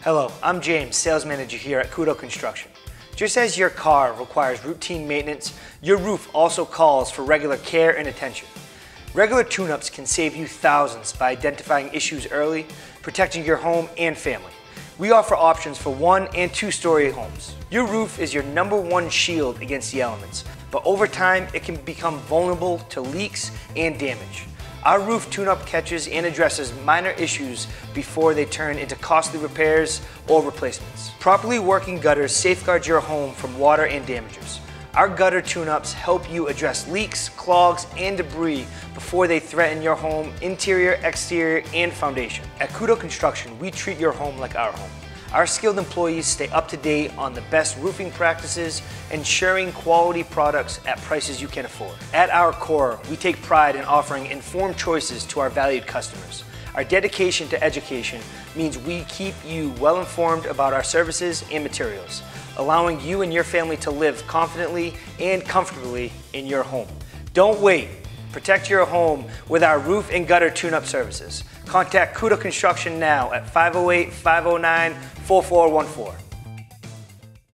Hello, I'm James, sales manager here at Kudo Construction. Just as your car requires routine maintenance, your roof also calls for regular care and attention. Regular tune-ups can save you thousands by identifying issues early, protecting your home and family. We offer options for 1- and 2-story homes. Your roof is your #1 shield against the elements, but over time it can become vulnerable to leaks and damage. Our roof tune-up catches and addresses minor issues before they turn into costly repairs or replacements. Properly working gutters safeguard your home from water and damages. Our gutter tune-ups help you address leaks, clogs, and debris before they threaten your home interior, exterior, and foundation. At Kudo Construction, we treat your home like our home. Our skilled employees stay up to date on the best roofing practices, ensuring quality products at prices you can afford. At our core, we take pride in offering informed choices to our valued customers. Our dedication to education means we keep you well informed about our services and materials, allowing you and your family to live confidently and comfortably in your home. Don't wait. Protect your home with our roof and gutter tune-up services. Contact Kudo Construction now at 508-509-4414.